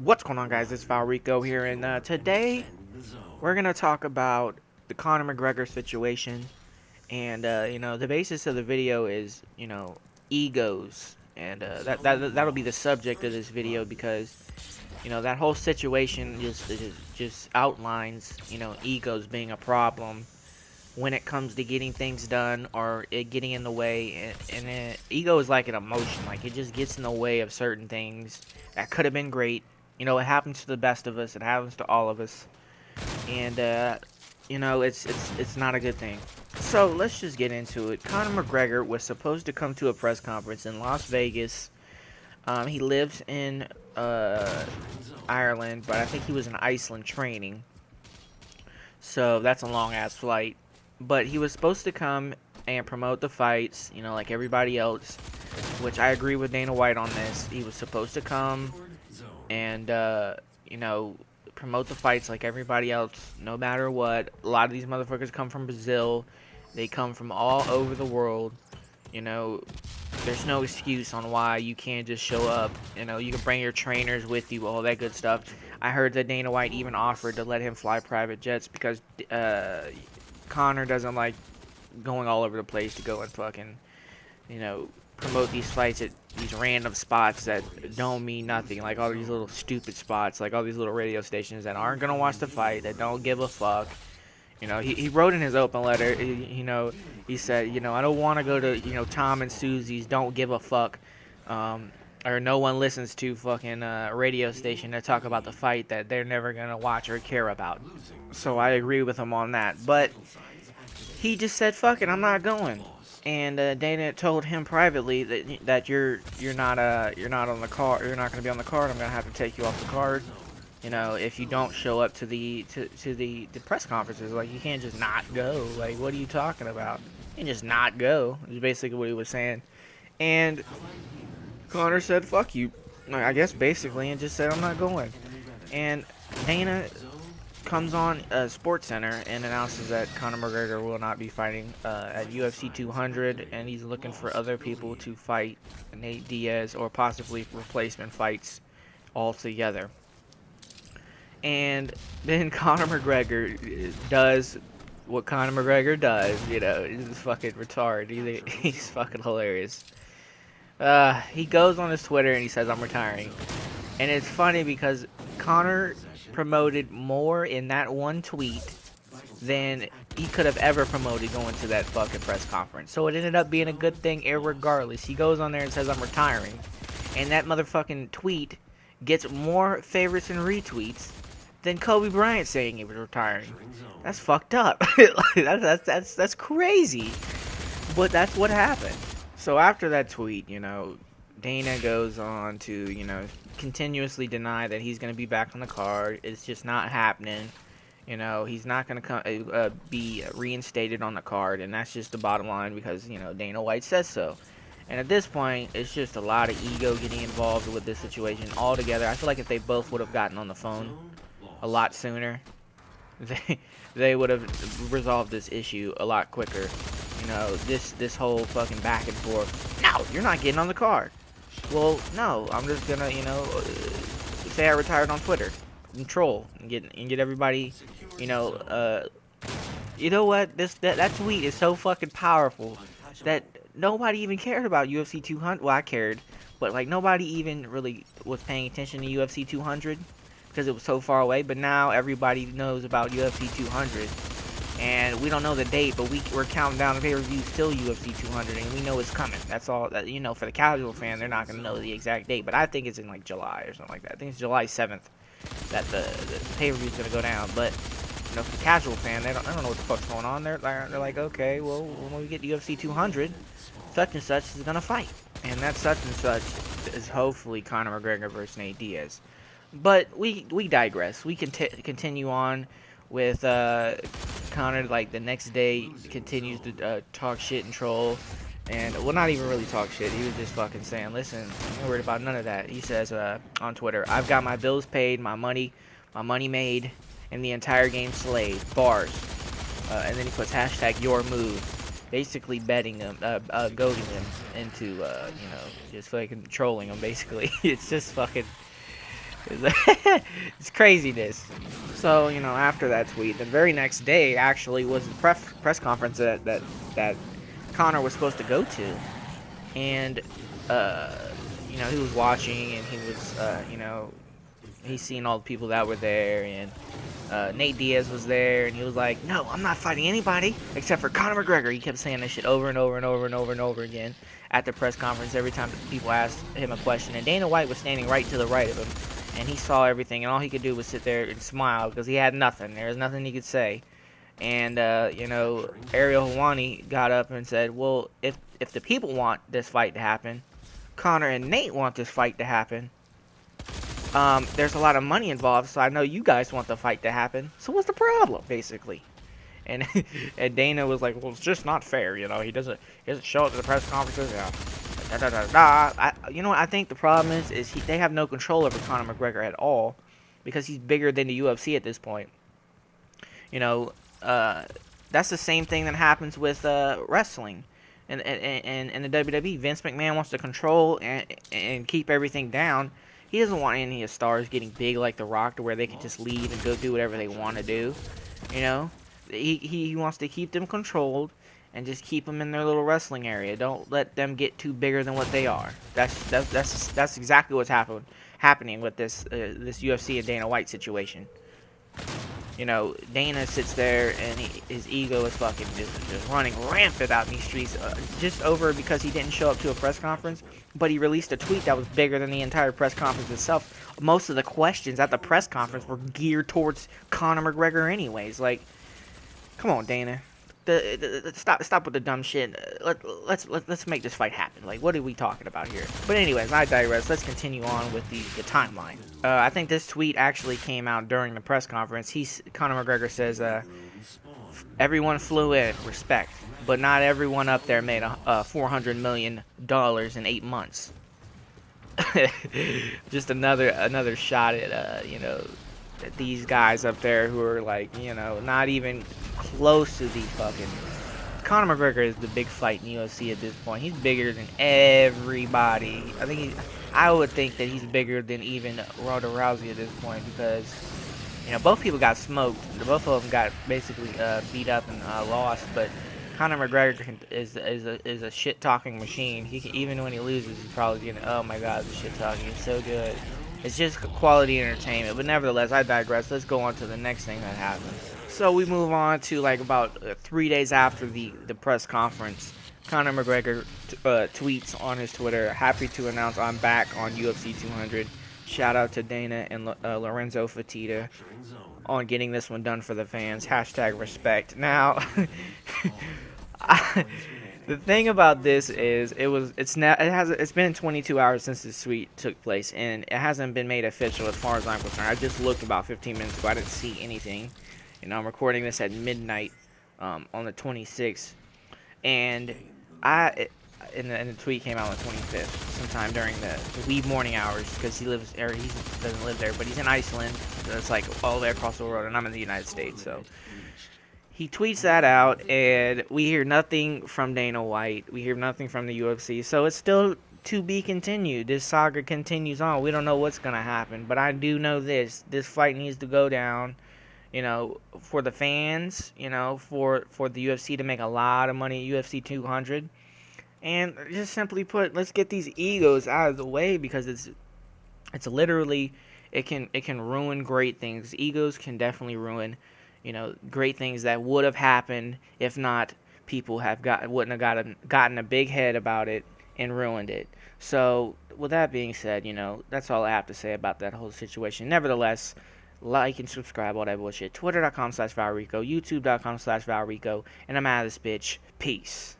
What's going on, guys? It's ValREcO here, and today we're gonna talk about the Conor McGregor situation. And the basis of the video is egos, and that'll be the subject of this video because that whole situation just outlines egos being a problem when it comes to getting things done or it getting in the way. And ego is like an emotion, like it just gets in the way of certain things that could have been great. It happens to the best of us. It happens to all of us, and it's not a good thing. So let's just get into it. Conor McGregor was supposed to come to a press conference in Las Vegas. He lives in Ireland, but I think he was in Iceland training, so that's a long ass flight. But he was supposed to come and promote the fights, like everybody else, which I agree with Dana White on this. He was supposed to come and promote the fights like everybody else, no matter what. A lot of these motherfuckers come from Brazil. They come from all over the world. There's no excuse on why you can't just show up. You can bring your trainers with you, all that good stuff. I heard that Dana White even offered to let him fly private jets because Conor doesn't like going all over the place to go and fucking, promote these fights at these random spots that don't mean nothing, like all these little stupid spots, like all these little radio stations that aren't gonna watch the fight, that don't give a fuck. He wrote in his open letter, he said, I don't want to go to, Tom and Susie's don't give a fuck, or no one listens to fucking radio station that talk about the fight that they're never gonna watch or care about. So I agree with him on that, but he just said, fuck it, I'm not going. And Dana told him privately that you're not on the card. You're not going to be on the card. I'm going to have to take you off the card. If you don't show up to the press conferences, like you can't just not go. Like, what are you talking about? You can just not go. Is basically what he was saying. And Conor said, "Fuck you," I guess basically, and just said, "I'm not going." And Dana comes on Sports Center and announces that Conor McGregor will not be fighting at UFC 200, and he's looking for other people to fight Nate Diaz or possibly replacement fights altogether. And then Conor McGregor does what Conor McGregor does. He's fucking retarded. He's fucking hilarious. He goes on his Twitter and he says, "I'm retiring," and it's funny because Conor promoted more in that one tweet than he could have ever promoted going to that fucking press conference. So it ended up being a good thing irregardless. He goes on there and says, "I'm retiring," and that motherfucking tweet gets more favorites and retweets than Kobe Bryant saying he was retiring. That's fucked up. That's crazy. But that's what happened. So after that tweet, Dana goes on to, continuously deny that he's going to be back on the card. It's just not happening. He's not going to be reinstated on the card, and that's just the bottom line because, Dana White says so. And at this point, it's just a lot of ego getting involved with this situation altogether. I feel like if they both would have gotten on the phone a lot sooner, they would have resolved this issue a lot quicker. This whole fucking back and forth. No, you're not getting on the card. Well, no, I'm just gonna, say I retired on Twitter and troll and get everybody, you know what? That tweet is so fucking powerful that nobody even cared about UFC 200. Well, I cared, but like nobody even really was paying attention to UFC 200 because it was so far away. But now everybody knows about UFC 200. And we don't know the date, but we're counting down the pay-per-view till UFC 200, and we know it's coming. That's all that, for the casual fan, they're not going to know the exact date, but I think it's in, like, July or something like that. I think it's July 7th that the pay-per-view is going to go down, but, for the casual fan, they don't know what the fuck's going on. They're like, okay, well, when we get to UFC 200, such and such is going to fight. And that such and such is hopefully Conor McGregor versus Nate Diaz. But we digress. We can continue on with Conor, like, the next day continues to talk shit and troll, and, well, not even really talk shit. He was just fucking saying, listen, I'm not worried about none of that. He says on Twitter, "I've got my bills paid, my money made, and the entire game slayed, bars." And then he puts hashtag your move, basically betting them, goading them into, just fucking trolling them, basically. It's just fucking, It's craziness. So, you know, after that tweet, the very next day actually was the press conference that Conor was supposed to go to. And, uh, you know, he was watching and he was, you know, he's seen all the people that were there. And Nate Diaz was there, and he was like, "No, I'm not fighting anybody except for Conor McGregor." He kept saying this shit over and over and over and over and over again at the press conference every time people asked him a question. And Dana White was standing right to the right of him, and he saw everything, and all he could do was sit there and smile because he had nothing. There was nothing he could say. And you know, Ariel Helwani got up and said, "Well, if the people want this fight to happen, Conor and Nate want this fight to happen. There's a lot of money involved, so I know you guys want the fight to happen. So what's the problem, basically?" And and Dana was like, "Well, it's just not fair, you know. He doesn't show up to the press conferences, you know." Da, da, da, da. You know what I think the problem is they have no control over Conor McGregor at all because he's bigger than the UFC at this point. You know, that's the same thing that happens with wrestling. And the WWE, Vince McMahon wants to control and keep everything down. He doesn't want any of his stars getting big like The Rock to where they can just leave and go do whatever they want to do. You know, he wants to keep them controlled and just keep them in their little wrestling area. Don't let them get too bigger than what they are. That's exactly what's happening with this UFC and Dana White situation. You know, Dana sits there and his ego is fucking just running rampant out in these streets, just over because he didn't show up to a press conference, but he released a tweet that was bigger than the entire press conference itself. Most of the questions at the press conference were geared towards Conor McGregor anyways. Like, come on, Dana. Stop with the dumb shit. Let's make this fight happen. Like, what are we talking about here? But anyways, I digress. Let's continue on with the timeline. I think this tweet actually came out during the press conference. Conor McGregor says, "Everyone flew in, respect, but not everyone up there made $400 million in 8 months." Just another shot at you know, at these guys up there who are like, you know, not even close to the fucking. Conor McGregor is the big fight in UFC at this point. He's bigger than everybody. I would think that he's bigger than even Ronda Rousey at this point because, you know, both people got smoked. Both of them got basically beat up and lost. But Conor McGregor is a shit talking machine. Even when he loses, he's probably gonna, oh my god, the shit talking is so good. It's just quality entertainment. But nevertheless, I digress. Let's go on to the next thing that happened. So we move on to like about 3 days after the press conference. Conor McGregor tweets on his Twitter, "Happy to announce I'm back on UFC 200. Shout out to Dana and Lorenzo Fertitta on getting this one done for the fans. Hashtag respect." Now, the thing about this is it's been 22 hours since this tweet took place, and it hasn't been made official as far as I'm concerned. I just looked about 15 minutes ago. I didn't see anything. You know, I'm recording this at midnight on the 26th, and and the tweet came out on the 25th, sometime during the wee morning hours, because he doesn't live there, but he's in Iceland. So it's like all the way across the world, and I'm in the United States, so. He tweets that out, and we hear nothing from Dana White. We hear nothing from the UFC. So it's still to be continued. This saga continues on. We don't know what's going to happen. But I do know this. This fight needs to go down, you know, for the fans, you know, for the UFC to make a lot of money at UFC 200. And just simply put, let's get these egos out of the way, because it's literally, it can ruin great things. Egos can definitely ruin, you know, great things that would have happened if not people wouldn't have gotten a big head about it and ruined it. So with that being said, you know, that's all I have to say about that whole situation. Nevertheless, like and subscribe, all that bullshit. Twitter.com/ValREcO, YouTube.com/ValREcO, and I'm out of this bitch. Peace.